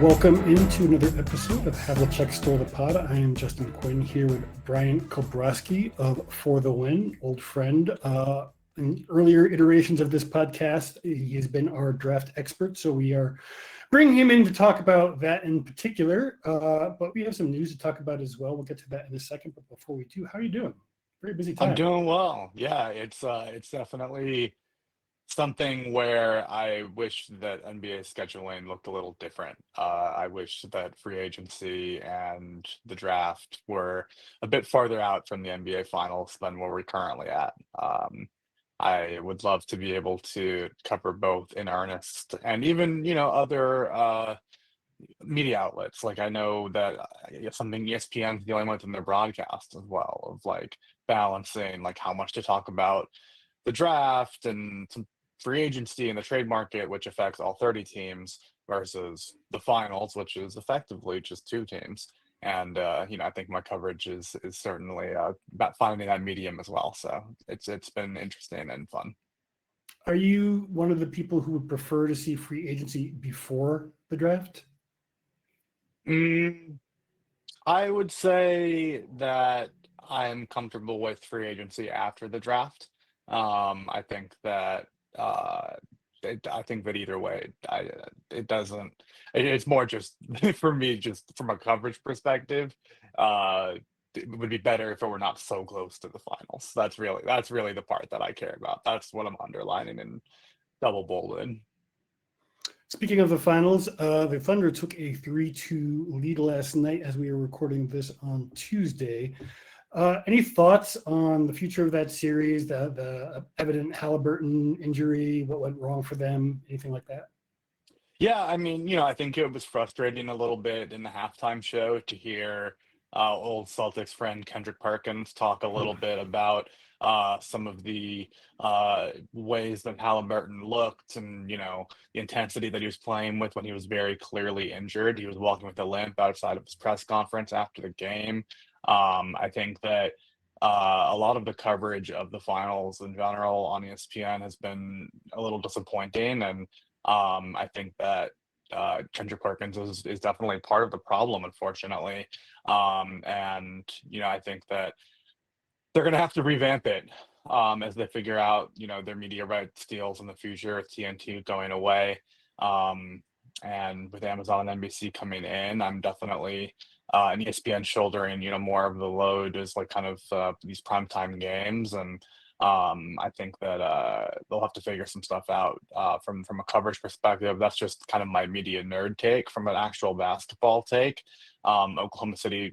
Welcome into another episode of Havlicek Stole the Pod. I am Justin Quinn here with Bryan Kalbrosky of For the Win, old friend. In earlier iterations of this podcast, he has been our draft expert, so we are bringing him in to talk about that in particular. But we have some news to talk about as well. We'll get to that in a second. But before we do, how are you doing? Very busy I'm time. doing well. Yeah, it's definitely something where I wish that NBA scheduling looked a little different. I wish that free agency and the draft were a bit farther out from the NBA finals than where we're currently at. I would love to be able to cover both in earnest and even, other media outlets. Like I know that something ESPN's dealing with in their broadcast as well, of like balancing like how much to talk about the draft and some free agency and the trade market, which affects all 30 teams, versus the finals, which is effectively just two teams. And I think my coverage is certainly about finding that medium as well. So it's been interesting and fun. Are you one of the people who would prefer to see free agency before the draft? Mm, I would say that I'm comfortable with free agency after the draft. I think that uh, I think that either way, it doesn't. It's more just for me, just from a coverage perspective. Uh, it would be better if it were not so close to the finals. That's really the part that I care about. That's what I'm underlining and double bolded. Speaking of the finals, the Thunder took a 3-2 lead last night as we are recording this on Tuesday. Any thoughts on the future of that series, the evident Halliburton injury, what went wrong for them, anything like that? Yeah, I mean, I think it was frustrating a little bit in the halftime show to hear old Celtics friend Kendrick Perkins talk a little bit about some of the ways that Halliburton looked and, the intensity that he was playing with when he was very clearly injured. He was walking with a limp outside of his press conference after the game. I think that a lot of the coverage of the finals in general on ESPN has been a little disappointing, and I think that Kendrick Perkins is definitely part of the problem, unfortunately. And I think that they're going to have to revamp it as they figure out, their media rights deals in the future, with TNT going away, and with Amazon and NBC coming in. I'm definitely an ESPN shouldering, more of the load is like kind of these primetime games, and I think that they'll have to figure some stuff out from a coverage perspective. That's just kind of my media nerd take. From an actual basketball take, Oklahoma City,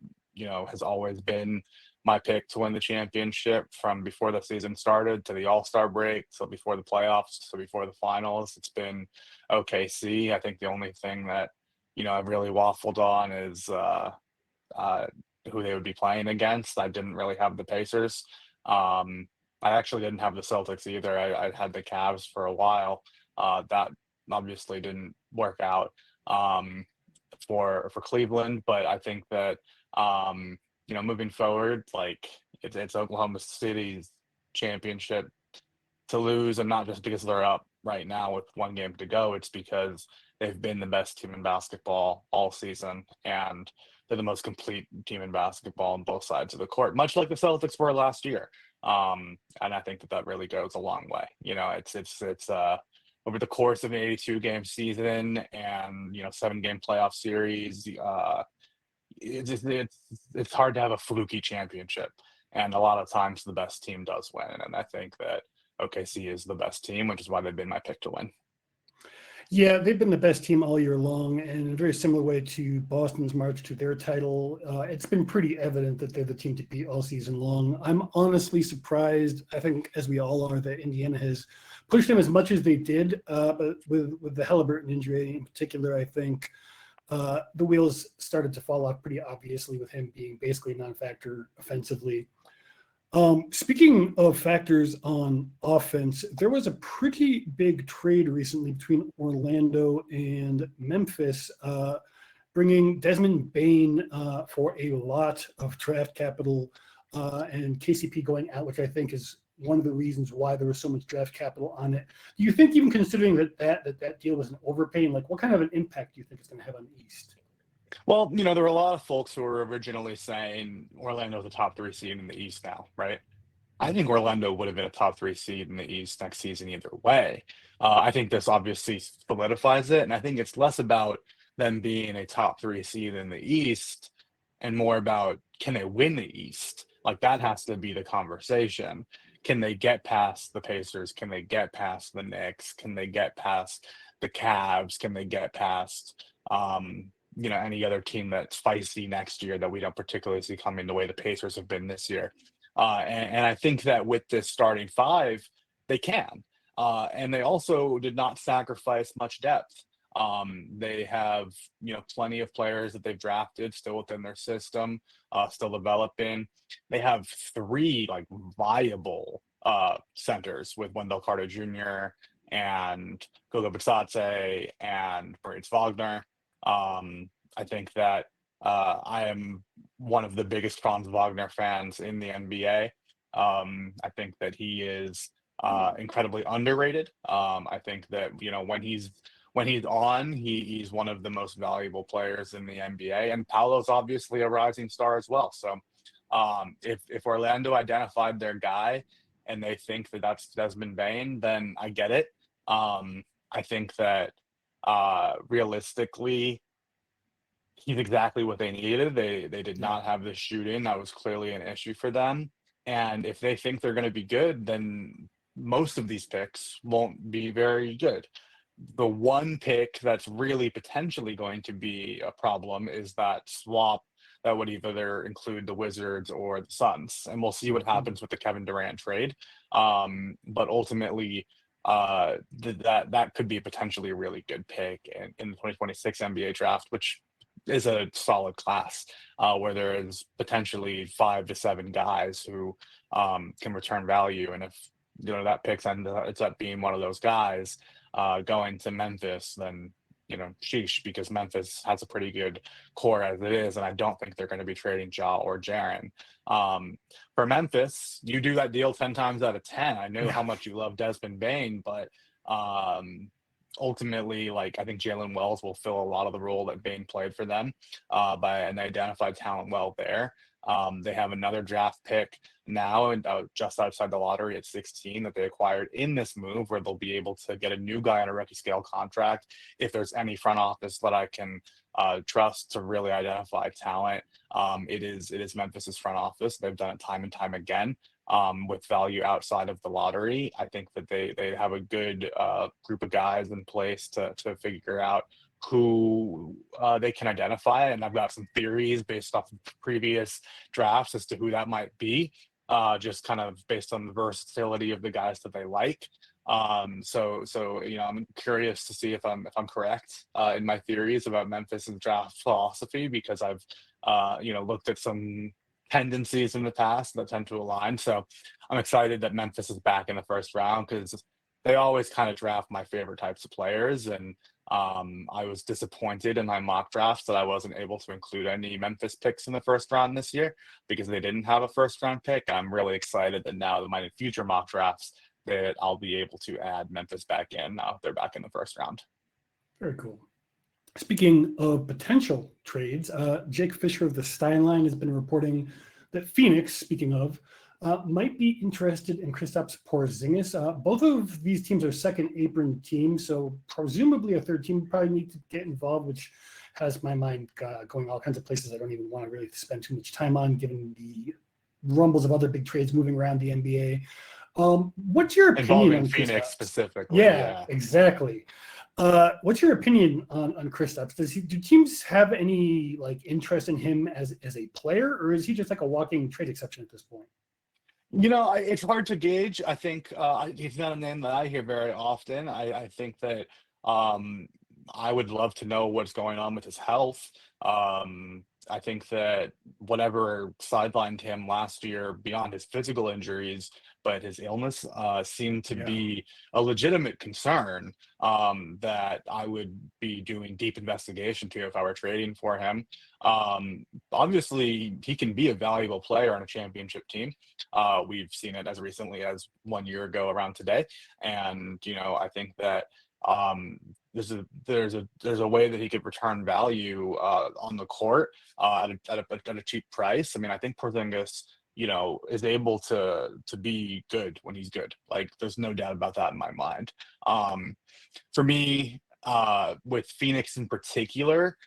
has always been my pick to win the championship from before the season started to the All-Star break, so before the playoffs, so before the finals. It's been OKC. I think the only thing that I've really waffled on is uh, who they would be playing against. I didn't really have the Pacers. Um, I actually didn't have the Celtics either. I had the Cavs for a while. That obviously didn't work out um, for Cleveland, but I think that moving forward, like it's Oklahoma City's championship to lose, and not just because they're up right now with one game to go. It's because they've been the best team in basketball all season, and they're the most complete team in basketball on both sides of the court, much like the Celtics were last year. And I think that that really goes a long way. It's over the course of an 82 game season and 7 game playoff series. It's hard to have a fluky championship, and a lot of times the best team does win. And I think that OKC is the best team, which is why they've been my pick to win. Yeah, they've been the best team all year long, and in a very similar way to Boston's march to their title. It's been pretty evident that they're the team to beat all season long. I'm honestly surprised, I think, as we all are, that Indiana has pushed them as much as they did. But with the Halliburton injury in particular, I think the wheels started to fall off pretty obviously with him being basically a non-factor offensively. Speaking of factors on offense, there was a pretty big trade recently between Orlando and Memphis, bringing Desmond Bane for a lot of draft capital and KCP going out, which I think is one of the reasons why there was so much draft capital on it. Do you think, even considering that deal was an overpaying, like what kind of an impact do you think it's going to have on the East? Well, there were a lot of folks who were originally saying Orlando's a top three seed in the East now, right? I think Orlando would have been a top three seed in the East next season either way. I think this obviously solidifies it, and I think it's less about them being a top three seed in the East and more about can they win the East? Like that has to be the conversation. Can they get past the Pacers? Can they get past the Knicks? Can they get past the Cavs? Can they get past any other team that's feisty next year that we don't particularly see coming the way the Pacers have been this year? And I think that with this starting five, they can. And they also did not sacrifice much depth. They have, plenty of players that they've drafted still within their system, still developing. They have three like viable centers with Wendell Carter Jr. and Goga Bitadze and Moritz Wagner. I think that I am one of the biggest Franz Wagner fans in the NBA. I think that he is incredibly underrated. I think that when he's on, he's one of the most valuable players in the NBA. And Paolo's obviously a rising star as well. So if Orlando identified their guy and they think that that's Desmond Bane, then I get it. I think that realistically, he's exactly what they needed. They did not have the shooting. That was clearly an issue for them. And if they think they're going to be good, then most of these picks won't be very good. The one pick that's really potentially going to be a problem is that swap that would either include the Wizards or the Suns. And we'll see what happens with the Kevin Durant trade. But ultimately, that could be a potentially really good pick in the 2026 NBA draft, which is a solid class where there is potentially 5 to 7 guys who can return value. And if that pick ends up being one of those guys going to Memphis, then sheesh, because Memphis has a pretty good core as it is, and I don't think they're going to be trading Ja or Jaren. For Memphis, you do that deal 10 times out of 10. I know how much you love Desmond Bane, but ultimately, I think Jalen Wells will fill a lot of the role that Bane played for them, and they identified talent well there. They have another draft pick now and just outside the lottery at 16 that they acquired in this move, where they'll be able to get a new guy on a rookie scale contract. If there's any front office that I can trust to really identify talent, it is Memphis's front office. They've done it time and time again. With value outside of the lottery, I think that they have a good group of guys in place to figure out who they can identify. And I've got some theories based off of previous drafts as to who that might be, just kind of based on the versatility of the guys that they like. So I'm curious to see if I'm correct in my theories about Memphis' draft philosophy, because I've looked at some tendencies in the past that tend to align. So I'm excited that Memphis is back in the first round, because they always kind of draft my favorite types of players. And I was disappointed in my mock drafts that I wasn't able to include any Memphis picks in the first round this year because they didn't have a first round pick. I'm really excited that now in my future mock drafts that I'll be able to add Memphis back in. Now they're back in the first round. Very cool. Speaking of potential trades, Jake Fisher of the Steinline has been reporting that Phoenix, speaking of, might be interested in Kristaps Porzingis. Both of these teams are second apron teams, so presumably a third team would probably need to get involved, which has my mind going all kinds of places I don't even want to really spend too much time on, given the rumbles of other big trades moving around the NBA. What's your opinion on Phoenix Kristaps? specifically? Yeah, exactly. What's your opinion on Kristaps? Do teams have any interest in him as a player, or is he just like a walking trade exception at this point? It's hard to gauge. I think he's not a name that I hear very often. I think that I would love to know what's going on with his health. I think that whatever sidelined him last year beyond his physical injuries, but his illness seemed to Yeah. be a legitimate concern that I would be doing deep investigation to if I were trading for him. Obviously, he can be a valuable player on a championship team. We've seen it as recently as 1 year ago around today. And, I think that um, there's a way that he could return value on the court at a cheap price. I mean, I think Porzingis, is able to be good when he's good. Like, there's no doubt about that in my mind. For me, with Phoenix in particular,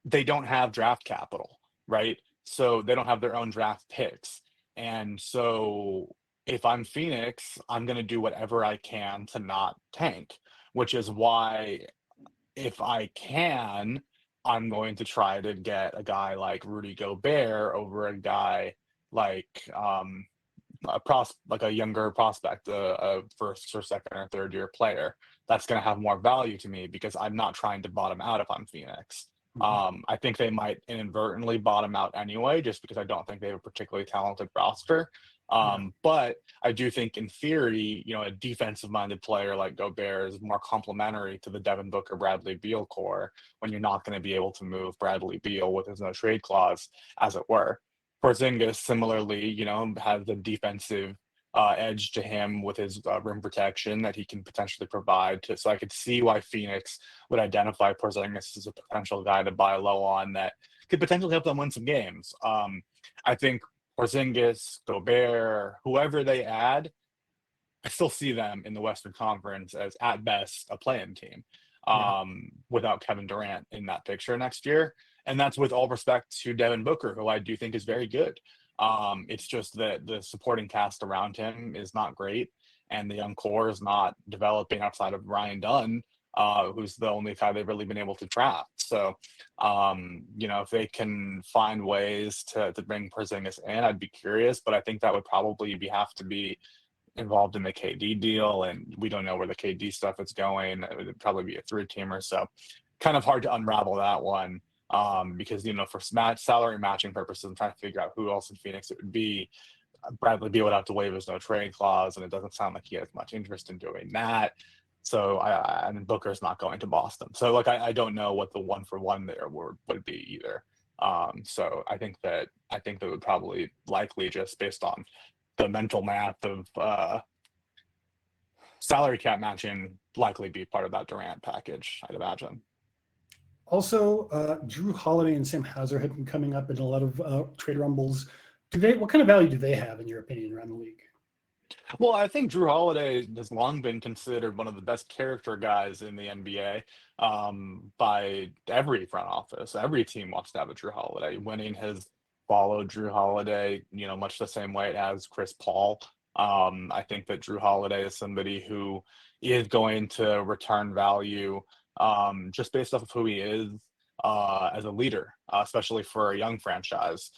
they don't have draft capital, right? So they don't have their own draft picks. And so if I'm Phoenix, I'm going to do whatever I can to not tank, which is why if I can, I'm going to try to get a guy like Rudy Gobert over a guy like like a younger prospect, a first or second or third year player. That's going to have more value to me because I'm not trying to bottom out if I'm Phoenix. Mhm. I think they might inadvertently bottom out anyway, just because I don't think they have a particularly talented roster. Yeah. But I do think, in theory, a defensive-minded player like Gobert is more complementary to the Devin Booker, Bradley Beal core when you're not going to be able to move Bradley Beal with his no trade clause, as it were. Porzingis similarly, has the defensive edge to him with his rim protection that he can potentially provide. So I could see why Phoenix would identify Porzingis as a potential guy to buy low on that could potentially help them win some games. I think Porzingis, Gobert, whoever they add, I still see them in the Western Conference as, at best, a play-in team Yeah. without Kevin Durant in that picture next year. And that's with all respect to Devin Booker, who I do think is very good. It's just that the supporting cast around him is not great, and the young core is not developing outside of Ryan Dunn, who's the only guy they've really been able to draft. So, if they can find ways to bring Porzingis in, I'd be curious, but I think that would probably have to be involved in the KD deal, and we don't know where the KD stuff is going. It would probably be a three-teamer, so kind of hard to unravel that one because, for salary matching purposes, I'm trying to figure out who else in Phoenix it would be. Bradley Beal would have to waive his no trade clause, and it doesn't sound like he has much interest in doing that. So I mean, Booker's not going to Boston. So like I don't know what the one for one there would be either. So I think that would probably likely, just based on the mental math of salary cap matching, likely be part of that Durant package, I'd imagine. Also, Drew Holiday and Sam Hauser have been coming up in a lot of trade rumbles. What kind of value do they have, in your opinion, around the league? Well, I think Drew Holiday has long been considered one of the best character guys in the NBA by every front office. Every team wants to have a Drew Holiday. Winning has followed Drew Holiday, much the same way it has Chris Paul. I think that Drew Holiday is somebody who is going to return value just based off of who he is as a leader, especially for a young franchise,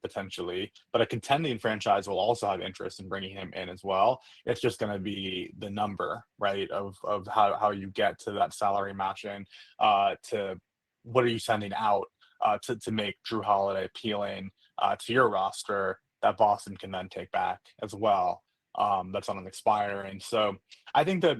potentially. But a contending franchise will also have interest in bringing him in as well. It's just going to be the number, right, of how you get to that salary matching, to what are you sending out to make Drew Holiday appealing to your roster that Boston can then take back as well. That's on an expiring. So I think that,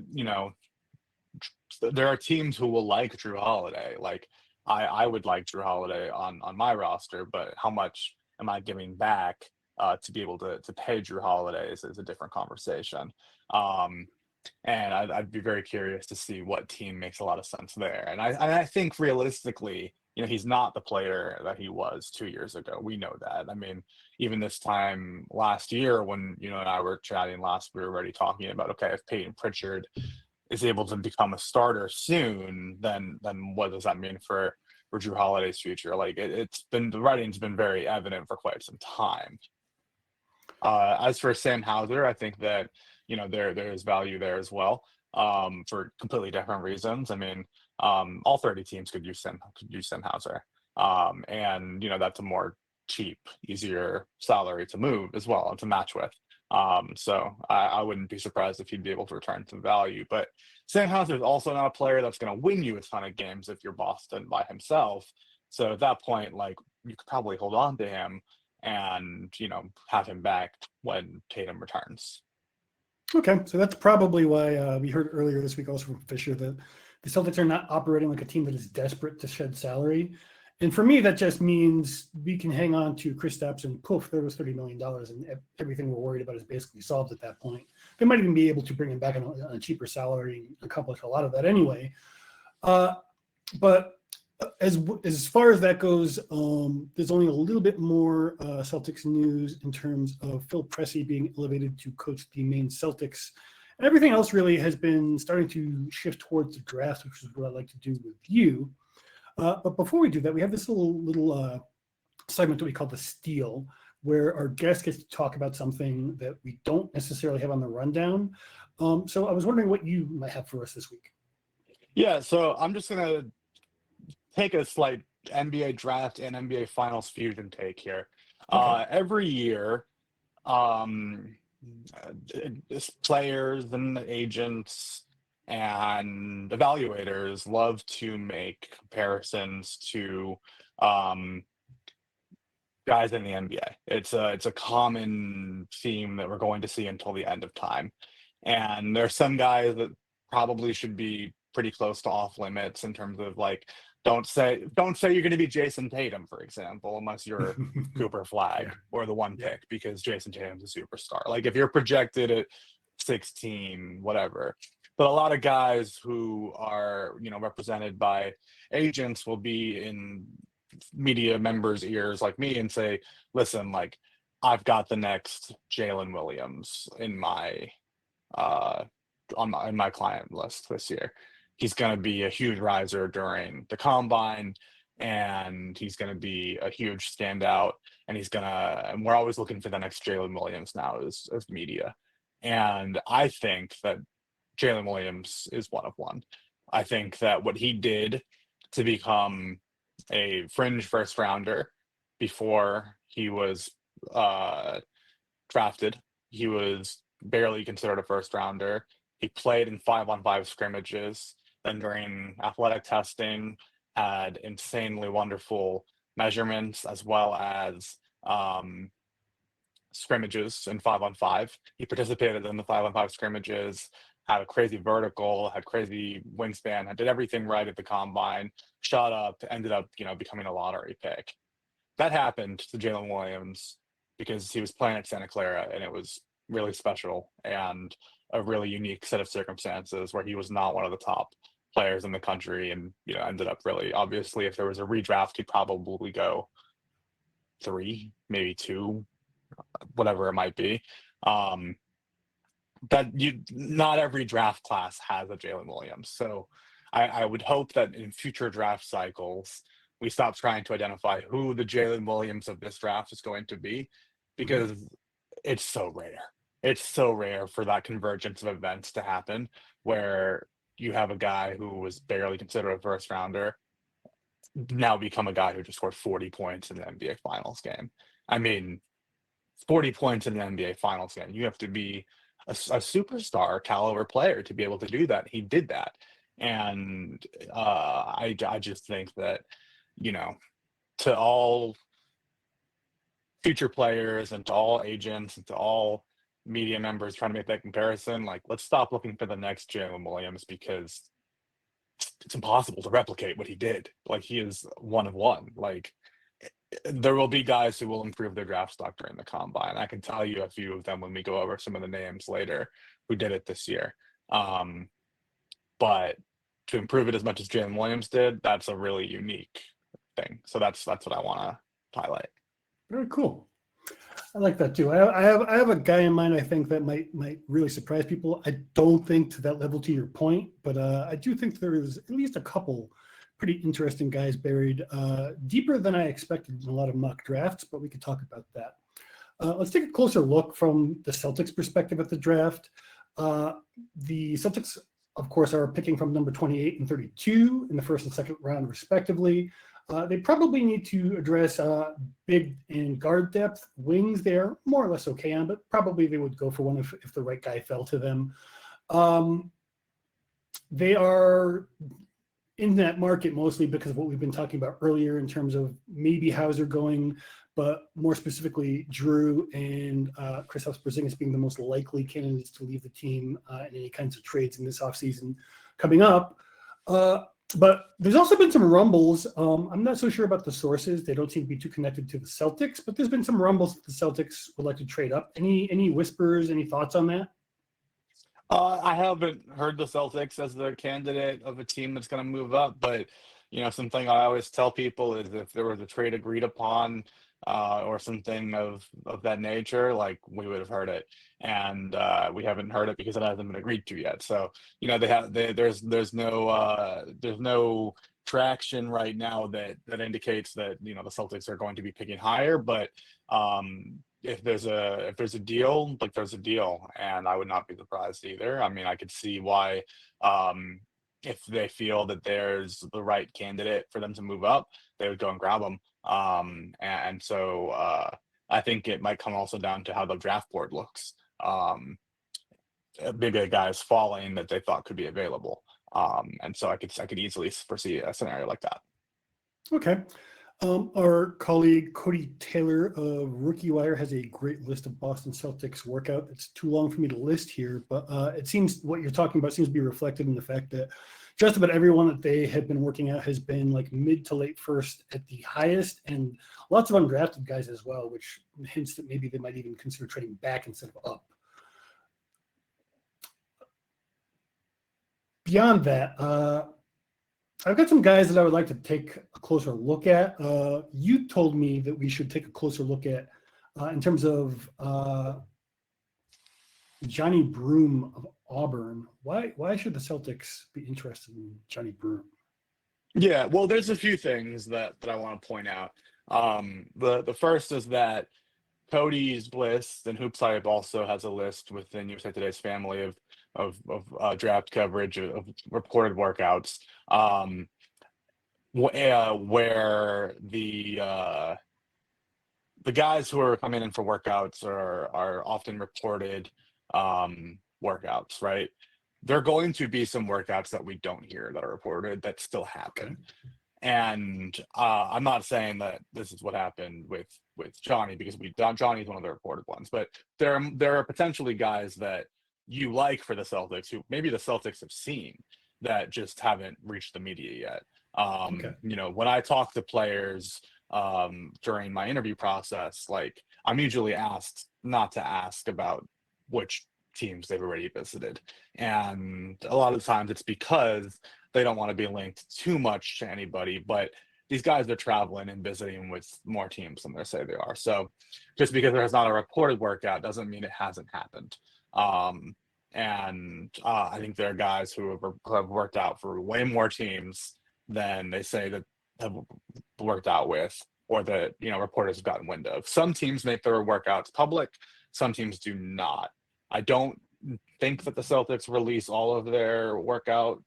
there are teams who will like Drew Holiday. Like, I would like Drew Holiday on my roster, but how much am I giving back to be able to pay Drew Holiday is a different conversation. And I'd be very curious to see what team makes a lot of sense there. And I think realistically, he's not the player that he was 2 years ago. We know that. I mean, even this time last year when and I were chatting last, we were already talking about, okay, if Peyton Pritchard is able to become a starter soon, then what does that mean for Drew Holiday's future? Like, the writing's been very evident for quite some time. As for Sam Hauser, I think that there is value there as well, for completely different reasons. I mean, all 30 teams could use Sam Hauser, and that's a more cheap, easier salary to move as well and to match with. So I wouldn't be surprised if he'd be able to return some value. But Sam Hauser is also not a player that's going to win you a ton of games if you're Boston by himself. So at that point, like, you could probably hold on to him and, have him back when Tatum returns. Okay, so that's probably why we heard earlier this week also from Fisher that the Celtics are not operating like a team that is desperate to shed salary. And for me, that just means we can hang on to Kristaps and poof, there was $30 million and everything we're worried about is basically solved at that point. They might even be able to bring him back on a cheaper salary and accomplish a lot of that anyway. But as far as that goes, there's only a little bit more Celtics news in terms of Phil Pressey being elevated to coach the Maine Celtics. And everything else really has been starting to shift towards the draft, which is what I'd like to do with you. But before we do that, we have this little segment that we call the Steal, where our guest gets to talk about something that we don't necessarily have on the rundown. So I was wondering what you might have for us this week. Yeah, so I'm just going to take a slight NBA draft and NBA Finals fusion take here. Okay. Every year, players and agents and evaluators love to make comparisons to guys in the NBA. It's a common theme that we're going to see until the end of time. And there's some guys that probably should be pretty close to off limits in terms of, like, don't say you're going to be Jason Tatum, for example, unless you're Cooper Flag or the one pick, because Jason Tatum's a superstar. Like, if you're projected at 16, whatever. But a lot of guys who are, represented by agents will be in media members' ears like me and say, listen, like, I've got the next Jalen Williams in my on my client list this year. He's going to be a huge riser during the combine, and he's going to be a huge standout. And and we're always looking for the next Jalen Williams now as media. And I think that Jalen Williams is one of one. I think that what he did to become a fringe first rounder before he was drafted, he was barely considered a first rounder. He played in 5-on-5 scrimmages. Then during athletic testing, had insanely wonderful measurements as well as scrimmages in 5-on-5. He participated in the 5-on-5 scrimmages, had a crazy vertical, had crazy wingspan, did everything right at the combine, shot up, ended up, becoming a lottery pick. That happened to Jalen Williams because he was playing at Santa Clara, and it was really special and a really unique set of circumstances where he was not one of the top players in the country, and ended up really, obviously, if there was a redraft, he'd probably go 3, maybe 2, whatever it might be. Not every draft class has a Jalen Williams, so I would hope that in future draft cycles we stop trying to identify who the Jalen Williams of this draft is going to be, because it's so rare. It's so rare for that convergence of events to happen where you have a guy who was barely considered a first rounder now become a guy who just scored 40 points in the NBA Finals game. I mean, 40 points in the NBA Finals game. You have to be a superstar caliber player to be able to do that. He did that. And I just think that, to all future players and to all agents and to all media members trying to make that comparison, like, let's stop looking for the next Jalen Williams, because it's impossible to replicate what he did. Like, he is one of one. Like, there will be guys who will improve their draft stock during the combine. I can tell you a few of them when we go over some of the names later who did it this year. But to improve it as much as Jalen Williams did, that's a really unique thing. So that's what I want to highlight. Very cool. I like that too. I have a guy in mind I think that might really surprise people. I don't think to that level, to your point, but I do think there is at least a couple pretty interesting guys buried deeper than I expected in a lot of mock drafts, but we could talk about that. Let's take a closer look from the Celtics perspective at the draft. The Celtics, of course, are picking from number 28 and 32 in the first and second round, respectively. They probably need to address big and guard depth. Wings, they're more or less okay on, but probably they would go for one if the right guy fell to them. They are in that market mostly because of what we've been talking about earlier in terms of maybe Hauser going, but more specifically Drew and Kristaps Porzingis being the most likely candidates to leave the team in any kinds of trades in this offseason coming up. But there's also been some rumbles. I'm not so sure about the sources. They don't seem to be too connected to the Celtics, but there's been some rumbles that the Celtics would like to trade up. Any whispers, any thoughts on that? I haven't heard the Celtics as the candidate of a team that's going to move up, but something I always tell people is if there was a trade agreed upon or something of that nature, like we would have heard it, and we haven't heard it because it hasn't been agreed to yet. So there's no traction right now that indicates that the Celtics are going to be picking higher, but if there's a deal, like there's a deal, and I would not be surprised either. I mean, I could see why, if they feel that there's the right candidate for them to move up, they would go and grab them. And so I think it might come also down to how the draft board looks. Maybe a guy is falling that they thought could be available. And so I could easily foresee a scenario like that. Okay. Our colleague Cody Taylor of Rookie Wire has a great list of Boston Celtics workout. It's too long for me to list here, but it seems what you're talking about seems to be reflected in the fact that just about everyone that they have been working out has been like mid to late first at the highest, and lots of undrafted guys as well, which hints that maybe they might even consider trading back instead of up. Beyond that, I've got some guys that I would like to take a closer look at. You told me that we should take a closer look at in terms of Johnny Broome of Auburn. Why should the Celtics be interested in Johnny Broome? Yeah, well, there's a few things that I want to point out. The first is that Cody's list, and Hoops Hype also has a list within USA Today's family of draft coverage of reported workouts, where the guys who are coming in for workouts are often reported workouts, right? There are going to be some workouts that we don't hear that are reported that still happen. Okay. And I'm not saying that this is what happened with Johnny, because Johnny's one of the reported ones, but there are potentially guys that you like for the Celtics who maybe the Celtics have seen that just haven't reached the media yet. Okay. When I talk to players during my interview process, like I'm usually asked not to ask about which teams they've already visited, and a lot of the times it's because they don't want to be linked too much to anybody, but these guys are traveling and visiting with more teams than they say they are. So just because there's not a reported workout doesn't mean it hasn't happened. And I think there are guys who have worked out for way more teams than they say that have worked out with, or that reporters have gotten wind of. Some teams make their workouts public, some teams do not. I don't think that the Celtics release all of their workout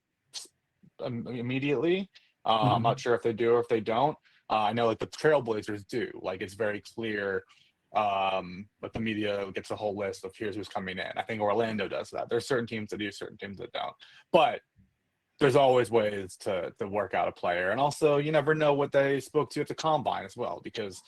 immediately. I'm not sure if they do or if they don't. I know like the Trailblazers do. Like it's very clear, but the media gets a whole list of here's who's coming in. I think Orlando does that. There's certain teams that do, certain teams that don't. But there's always ways to work out a player. And also you never know what they spoke to at the combine as well, because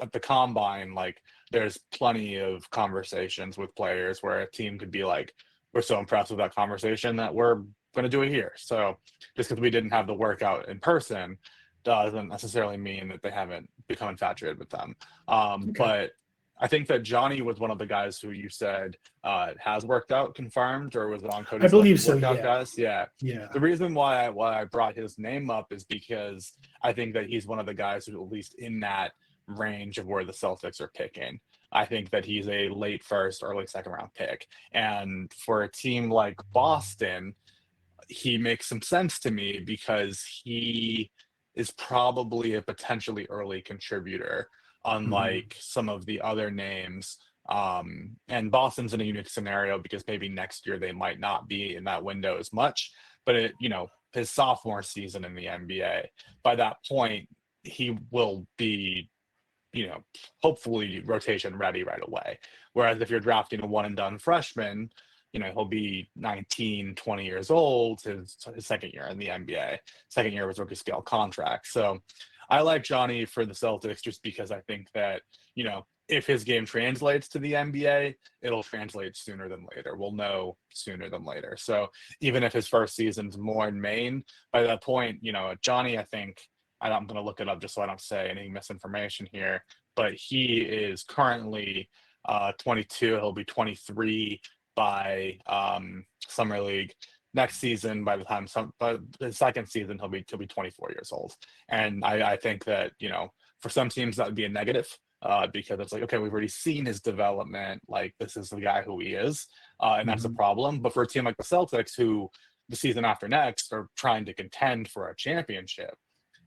at the combine, like there's plenty of conversations with players where a team could be like, we're so impressed with that conversation that we're going to do it here. So just because we didn't have the workout in person doesn't necessarily mean that they haven't become infatuated with them. Okay. But I think that Johnny was one of the guys who you said has worked out confirmed, or was on Cody's I believe list so. of workout Yeah. guys. Yeah. Yeah. The reason why I brought his name up is because I think that he's one of the guys who, at least in that range of where the Celtics are picking, I think that he's a late first, early second round pick. And for a team like Boston, he makes some sense to me because he is probably a potentially early contributor, unlike some of the other names. And Boston's in a unique scenario because maybe next year they might not be in that window as much, but his sophomore season in the NBA, by that point, he will be, hopefully rotation ready right away. Whereas if you're drafting a one and done freshman, he'll be 19, 20 years old, his second year in the NBA, second year of his rookie scale contract. So I like Johnny for the Celtics just because I think that, if his game translates to the NBA, it'll translate sooner than later. We'll know sooner than later. So even if his first season's more in Maine, by that point, Johnny, I think, I'm going to look it up just so I don't say any misinformation here, but he is currently 22. He'll be 23 by summer league next season. By the second season, he'll be 24 years old. And I think that, for some teams that would be a negative, because it's like, okay, we've already seen his development. Like, this is the guy who he is, and that's a problem. But for a team like the Celtics, who the season after next are trying to contend for a championship,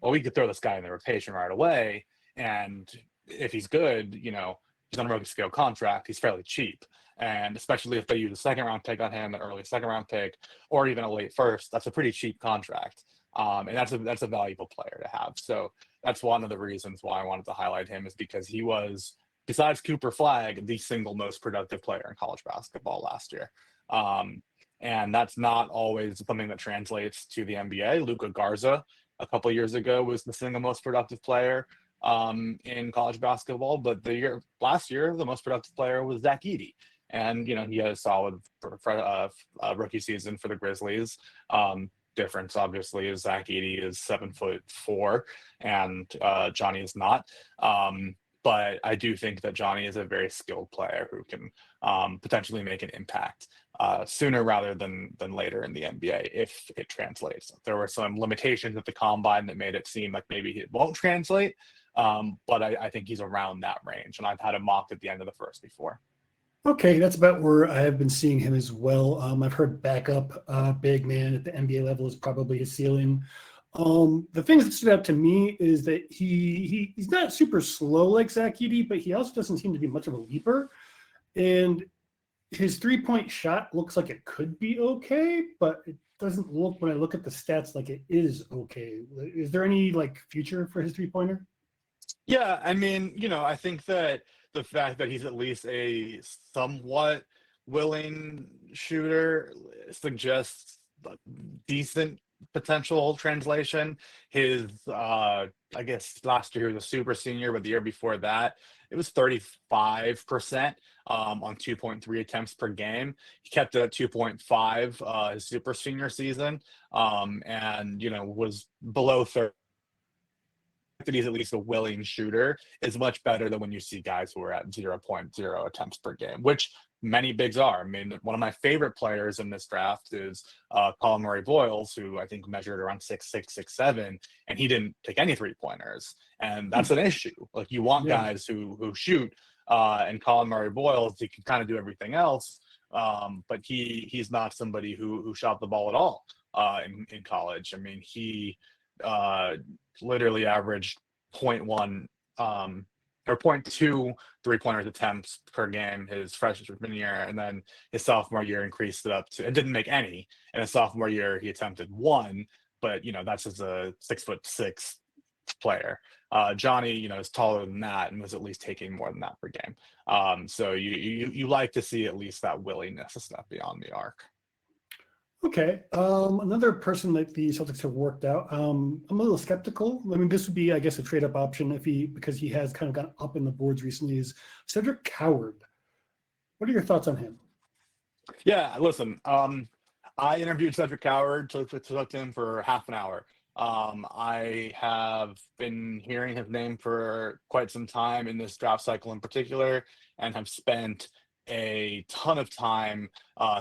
well, we could throw this guy in the rotation right away. And if he's good, he's on a rookie scale contract. He's fairly cheap. And especially if they use a second round pick on him, an early second round pick, or even a late first, that's a pretty cheap contract. And that's a valuable player to have. So that's one of the reasons why I wanted to highlight him, is because he was, besides Cooper Flagg, the single most productive player in college basketball last year. And that's not always something that translates to the NBA. Luka Garza a couple of years ago was the single most productive player in college basketball, but last year, the most productive player was Zach Edey. And, he had a solid rookie season for the Grizzlies. Difference, obviously, is Zach Edey is 7'4", and Johnny is not. But I do think that Johnny is a very skilled player who can potentially make an impact sooner rather than later in the NBA if it translates. There were some limitations at the combine that made it seem like maybe it won't translate, but I think he's around that range, and I've had a mock at the end of the first before. Okay, that's about where I have been seeing him as well. I've heard backup big man at the NBA level is probably his ceiling. The things that stood out to me is that he's not super slow like Zach Edey, but he also doesn't seem to be much of a leaper. And his three-point shot looks like it could be okay, but it doesn't look, when I look at the stats, like it is okay. Is there any future for his three-pointer? Yeah, I mean, I think that the fact that he's at least a somewhat willing shooter suggests decent potential translation. His, I guess last year he was a super senior, but the year before that, it was 35% on 2.3 attempts per game. He kept it at 2.5 his super senior season, and, was below 30. That he's at least a willing shooter is much better than when you see guys who are at 0.0 attempts per game, which many bigs are. I mean, one of my favorite players in this draft is Colin Murray-Boyles, who I think measured around 6'6", 6'7", and he didn't take any three-pointers. And that's an issue. Like, you want guys who shoot, and Colin Murray-Boyles, he can kind of do everything else, but he's not somebody who shot the ball at all in college. I mean, he literally averaged 0.1 or 0.2 three-pointers attempts per game his freshman year, and then his sophomore year increased it up to, it didn't make any. In his sophomore year, he attempted one, but that's as a 6'6" player. Johnny, is taller than that and was at least taking more than that per game. So you like to see at least that willingness to step beyond the arc. Okay. Another person that the Celtics have worked out. I'm a little skeptical. I mean, this would be, I guess, a trade-up option because he has kind of gone up in the boards recently. Is Cedric Coward? What are your thoughts on him? Yeah, listen. I interviewed Cedric Coward, talked to him for half an hour. I have been hearing his name for quite some time in this draft cycle in particular, and have spent a ton of time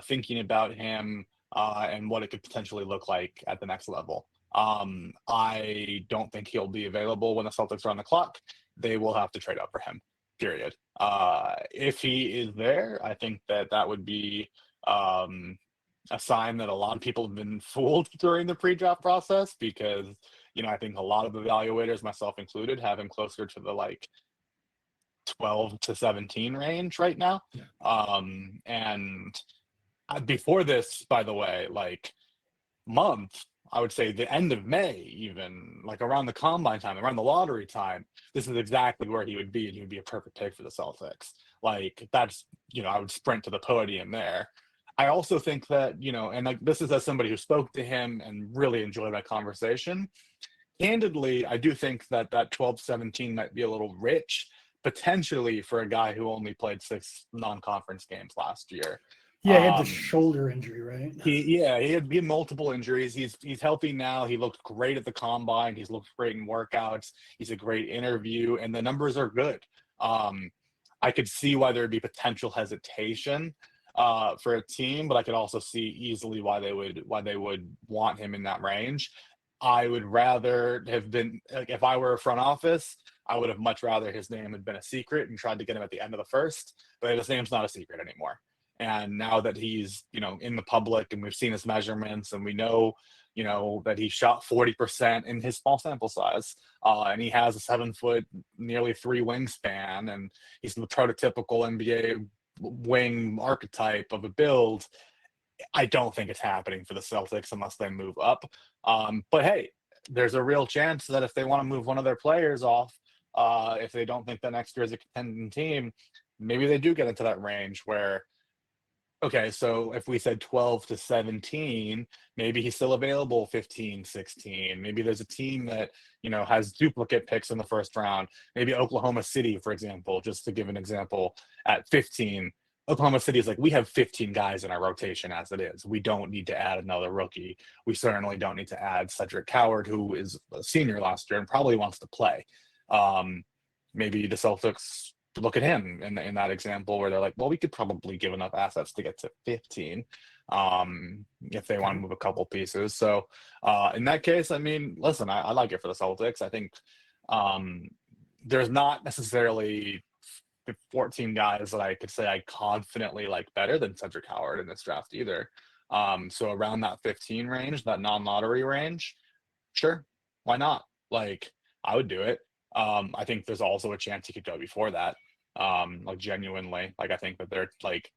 thinking about him and what it could potentially look like at the next level. I don't think he'll be available when the Celtics are on the clock. They will have to trade up for him, period. If he is there, I think that would be a sign that a lot of people have been fooled during the pre-draft process, because, I think a lot of evaluators, myself included, have him closer to the 12 to 17 range right now. And before this, by the way, month, I would say the end of May, even around the combine time, around the lottery time, this is exactly where he would be, and he would be a perfect pick for the Celtics. That's, I would sprint to the podium there. I also think that, and like this is as somebody who spoke to him and really enjoyed that conversation. Candidly, I do think that that 12-17 might be a little rich, potentially for a guy who only played 6 non-conference games last year. Yeah, he had the shoulder injury, right? He had multiple injuries. He's healthy now. He looked great at the combine. He's looked great in workouts. He's a great interview, and the numbers are good. I could see why there'd be potential hesitation for a team, but I could also see easily why they would want him in that range. I would rather have been like, if I were a front office, I would have much rather his name had been a secret and tried to get him at the end of the first, but his name's not a secret anymore. And now that he's, in the public and we've seen his measurements and we know, that he shot 40% in his small sample size, and he has a 7 foot, nearly 3 wingspan, and he's the prototypical NBA wing archetype of a build. I don't think it's happening for the Celtics unless they move up. But hey, there's a real chance that if they want to move one of their players off, if they don't think that next year is a contending team, maybe they do get into that range where, okay, so if we said 12-17, maybe he's still available 15, 16. Maybe there's a team that, has duplicate picks in the first round. Maybe Oklahoma City, for example, just to give an example, at 15. Oklahoma City is like, we have 15 guys in our rotation as it is. We don't need to add another rookie. We certainly don't need to add Cedric Coward, who is a senior last year and probably wants to play. Maybe the Celtics look at him in that example where they're like, well, we could probably give enough assets to get to 15 if they want to move a couple pieces. So in that case, I mean, listen, I like it for the Celtics. I think there's not necessarily 14 guys that I could say I confidently like better than Cedric Howard in this draft either. So around that 15 range, that non-lottery range, sure, why not? Like, I would do it. I think there's also a chance he could go before that. Like genuinely, like I think that they're like,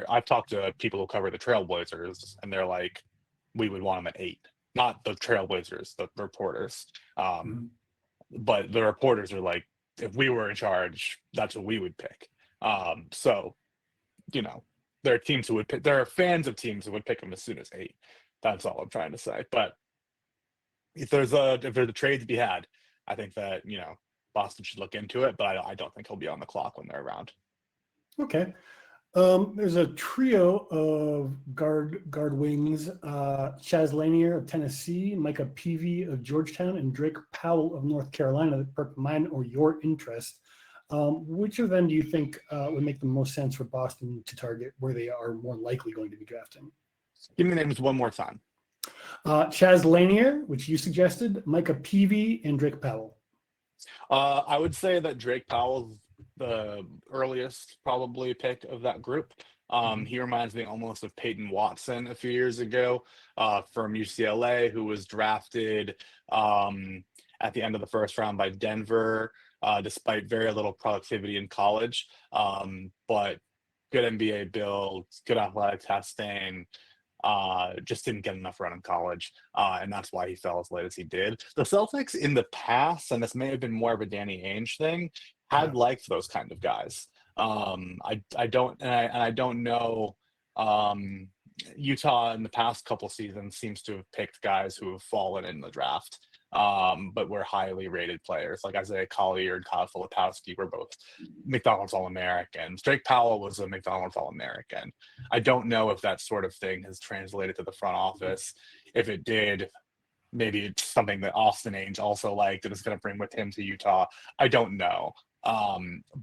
I've talked to people who cover the Trailblazers and they're like, we would want him at 8, not the Trailblazers, the reporters. But the reporters are like, if we were in charge, that's what we would pick. So, there are teams who would pick, there are fans of teams who would pick him as soon as 8. That's all I'm trying to say. But if there's a trade to be had, I think that, Boston should look into it, but I don't think he'll be on the clock when they're around. Okay. There's a trio of guard wings, Chaz Lanier of Tennessee, Micah Peavy of Georgetown, and Drake Powell of North Carolina that perked mine or your interest. Which of them do you think would make the most sense for Boston to target where they are more likely going to be drafting? Give me the names one more time. Chaz Lanier, which you suggested, Micah Peavy, and Drake Powell. I would say that Drake Powell's the earliest probably pick of that group. He reminds me almost of Peyton Watson a few years ago from UCLA, who was drafted at the end of the first round by Denver, despite very little productivity in college. But good NBA build, good athletic testing, just didn't get enough run in college, and that's why he fell as late as he did. The Celtics in the past, and this may have been more of a Danny Ainge thing, had liked those kind of guys. I don't know. Utah in the past couple seasons seems to have picked guys who have fallen in the draft, but were highly rated players. Like Isaiah Collier and Kyle Filipowski were both McDonald's All-Americans. Drake Powell was a McDonald's All-American. I don't know if that sort of thing has translated to the front office. If it did, maybe it's something that Austin Ainge also liked and is going to bring with him to Utah. I don't know.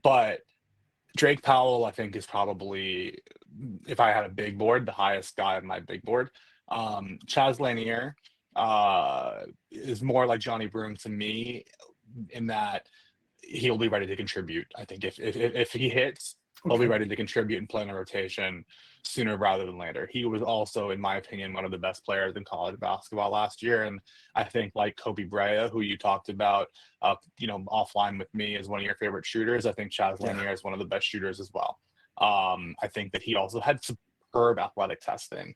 But Drake Powell, I think, is probably, if I had a big board, the highest guy on my big board. Chaz Lanier is more like Johnny Broom to me in that he'll be ready to contribute. I think if he hits, he'll be ready to contribute and play in a rotation sooner rather than later. He was also, in my opinion, one of the best players in college basketball last year. And I think like Kobe Brea, who you talked about, offline with me as one of your favorite shooters, I think Chaz Lanier is one of the best shooters as well. I think that he also had superb athletic testing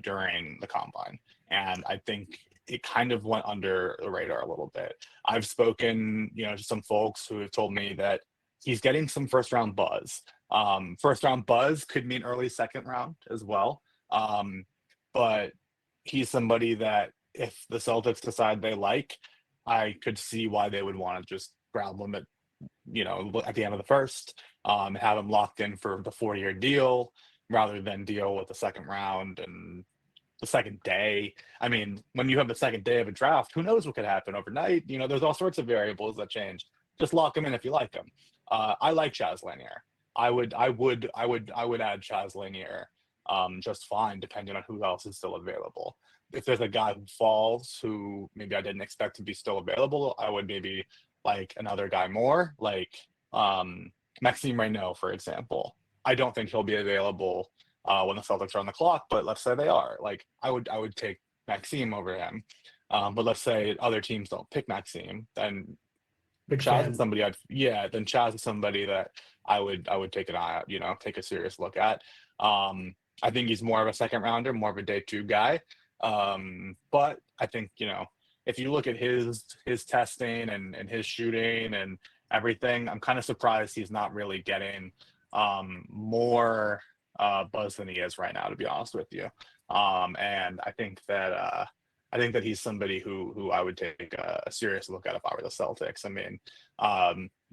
during the combine. And I think it kind of went under the radar a little bit. I've spoken, to some folks who have told me that he's getting some first round buzz. First round buzz could mean early second round as well. But he's somebody that if the Celtics decide they like, I could see why they would want to just grab him at, at the end of the first, have him locked in for the 4-year deal rather than deal with the second round and the second day. I mean, when you have the second day of a draft, who knows what could happen overnight? There's all sorts of variables that change. Just lock him in if you like him. I like Chaz Lanier. I would add Chaz Lanier just fine, depending on who else is still available. If there's a guy who falls who maybe I didn't expect to be still available, I would maybe like another guy more, like Maxime Reynaud, for example. I don't think he'll be available when the Celtics are on the clock, but let's say they are. Like I would take Maxime over him. But let's say other teams don't pick Maxime, then Chaz is somebody then Chaz is somebody that I would take an eye out, take a serious look at. I think he's more of a second rounder, more of a day 2 guy. But I think, if you look at his testing and his shooting and everything, I'm kind of surprised he's not really getting more buzz than he is right now, to be honest with you. And I think that he's somebody who I would take a serious look at if I were the Celtics. I mean,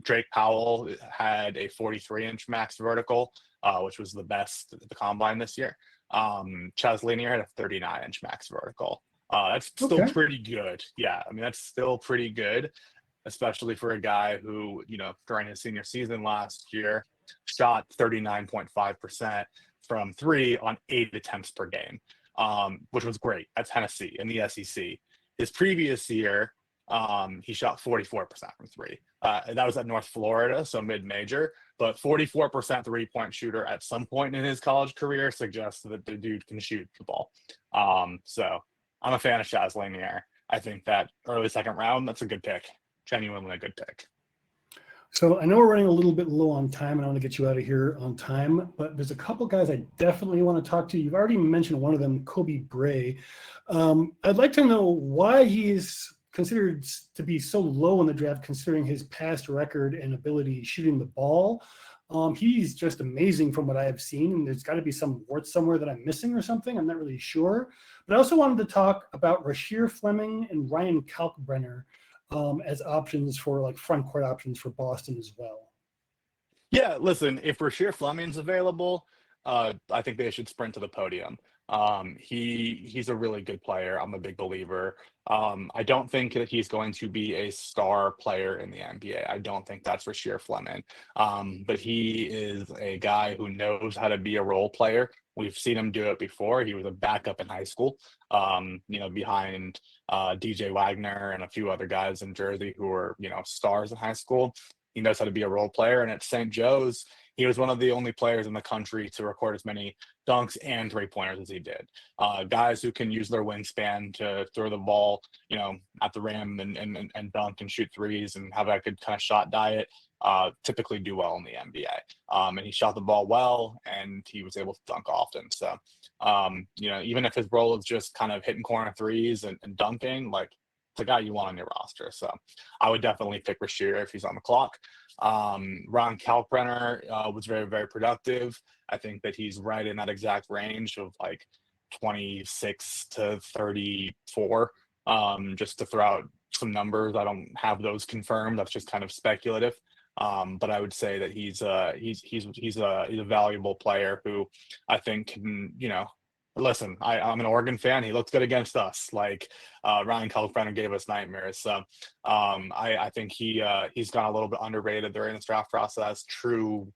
Drake Powell had a 43-inch max vertical, which was the best at the combine this year. Chaz Lanier had a 39-inch max vertical. That's still pretty good. Yeah, I mean, that's still pretty good, especially for a guy who, during his senior season last year, shot 39.5% from 3 on 8 attempts per game, which was great at Tennessee in the SEC. His previous year, he shot 44% from 3. That was at North Florida, so mid-major, but 44% three-point shooter at some point in his college career suggests that the dude can shoot the ball. So I'm a fan of Chaz Lanier. I think that early second round, that's a good pick. Genuinely a good pick. So I know we're running a little bit low on time, and I want to get you out of here on time, but there's a couple guys I definitely want to talk to. You've already mentioned one of them, Kobe Bray. I'd like to know why he's considered to be so low in the draft, considering his past record and ability shooting the ball. He's just amazing from what I have seen, and there's got to be some warts somewhere that I'm missing or something. I'm not really sure. But I also wanted to talk about Rasheer Fleming and Ryan Kalkbrenner as options for like front court options for Boston as well. Yeah, listen, if Rasheer Fleming's available, I think they should sprint to the podium. He's a really good player. I'm a big believer. I don't think that he's going to be a star player in the NBA. I don't think that's Rasheer Fleming. But he is a guy who knows how to be a role player. We've seen him do it before. He was a backup in high school, behind DJ Wagner and a few other guys in Jersey who were, stars in high school. He knows how to be a role player. And at St. Joe's, he was one of the only players in the country to record as many dunks and 3-pointers as he did. Guys who can use their wingspan to throw the ball, at the rim and dunk and shoot threes and have a good kind of shot diet, typically do well in the NBA. And he shot the ball well, and he was able to dunk often. So, even if his role is just kind of hitting corner threes and dunking, like, it's a guy you want on your roster. So I would definitely pick Rasheer if he's on the clock. Ron Kalkbrenner was very, very productive. I think that he's right in that exact range of like 26 to 34. Just to throw out some numbers, I don't have those confirmed. That's just kind of speculative. But I would say that he's a valuable player who I think can, listen, I'm an Oregon fan. He looks good against us. Like Ryan Kalkbrenner gave us nightmares. So I think he's gone a little bit underrated during this draft process. True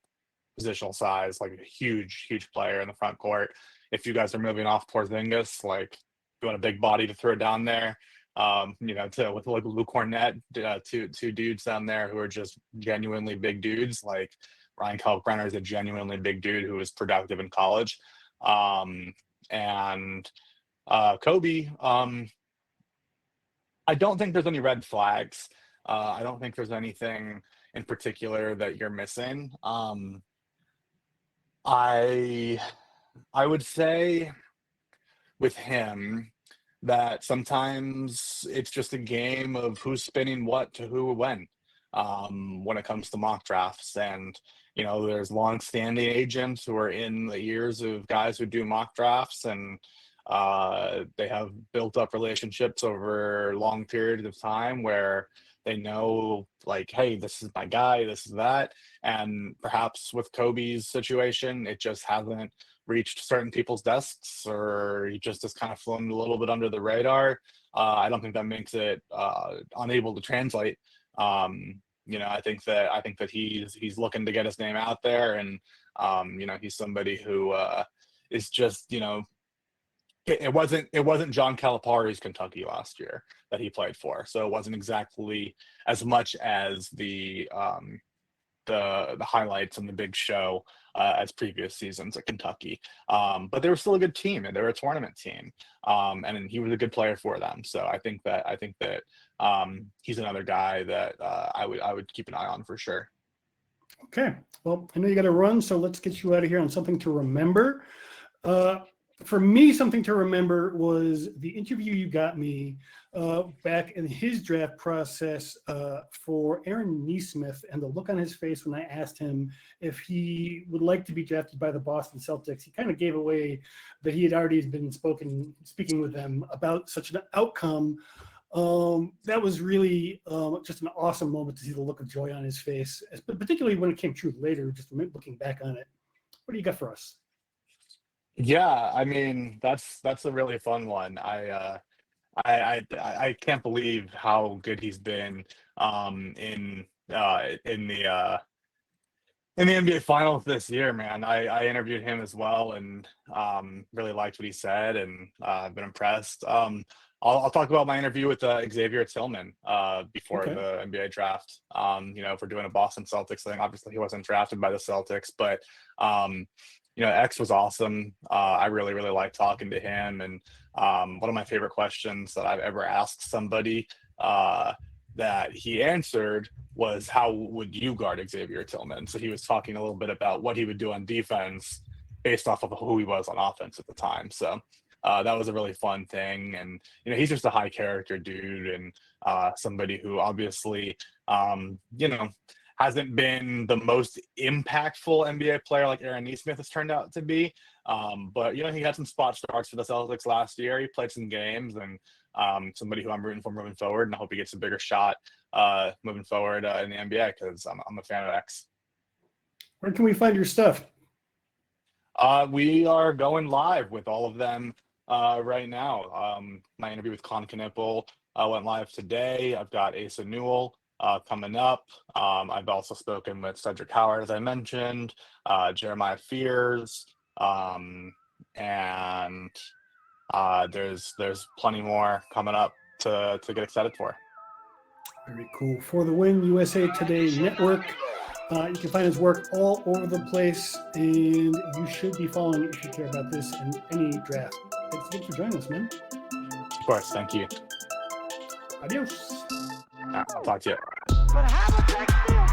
positional size, like a huge, huge player in the front court. If you guys are moving off Porzingis, like you want a big body to throw down there, with like Luke Cornett, two dudes down there who are just genuinely big dudes. Like Ryan Kalkbrenner is a genuinely big dude who was productive in college. And Kobe, I don't think there's any red flags. I don't think there's anything in particular that you're missing. I would say with him that sometimes it's just a game of who's spinning what to who when. when it comes to mock drafts. And, there's long-standing agents who are in the ears of guys who do mock drafts, and they have built up relationships over long periods of time where they know, like, hey, this is my guy, this is that. And perhaps with Kobe's situation, it just hasn't reached certain people's desks, or he just has kind of flown a little bit under the radar. I don't think that makes it unable to translate. I think that he's looking to get his name out there, and he's somebody who is just, it wasn't John Calipari's Kentucky last year that he played for, so it wasn't exactly as much as the highlights and the big show as previous seasons at Kentucky. But they were still a good team, and they were a tournament team, and he was a good player for them. So I think that he's another guy that I would keep an eye on for sure. Okay, well, I know you got to run, so let's get you out of here on something to remember. For me, something to remember was the interview you got me back in his draft process for Aaron Nesmith, and the look on his face when I asked him if he would like to be drafted by the Boston Celtics. He kind of gave away that he had already been speaking with them about such an outcome. That was really just an awesome moment to see the look of joy on his face, but particularly when it came true later, just looking back on it. What do you got for us? Yeah, I mean, that's a really fun one. I can't believe how good he's been in the NBA Finals this year, man. I interviewed him as well, and really liked what he said, and I've been impressed. I'll talk about my interview with Xavier Tillman before the NBA draft. If we're doing a Boston Celtics thing, obviously he wasn't drafted by the Celtics, but X was awesome. I really, really liked talking to him. And one of my favorite questions that I've ever asked somebody that he answered was, how would you guard Xavier Tillman? So he was talking a little bit about what he would do on defense based off of who he was on offense at the time. So that was a really fun thing. And, he's just a high character dude, and somebody who obviously, hasn't been the most impactful NBA player like Aaron Nesmith has turned out to be. But, he had some spot starts for the Celtics last year. He played some games, and somebody who I'm rooting for moving forward, and I hope he gets a bigger shot moving forward in the NBA, because I'm a fan of X. Where can we find your stuff? We are going live with all of them right now. My interview with Con Knipple went live today. I've got Asa Newell coming up. I've also spoken with Cedric Howard, as I mentioned, Jeremiah Fears, and there's plenty more coming up to get excited for. Very cool. For the Win USA Today Network. You can find his work all over the place, and you should be following it if you care about this in any draft. Thanks again for joining us, man. Of course, thank you. Adios. I'll talk to you. But Havlicek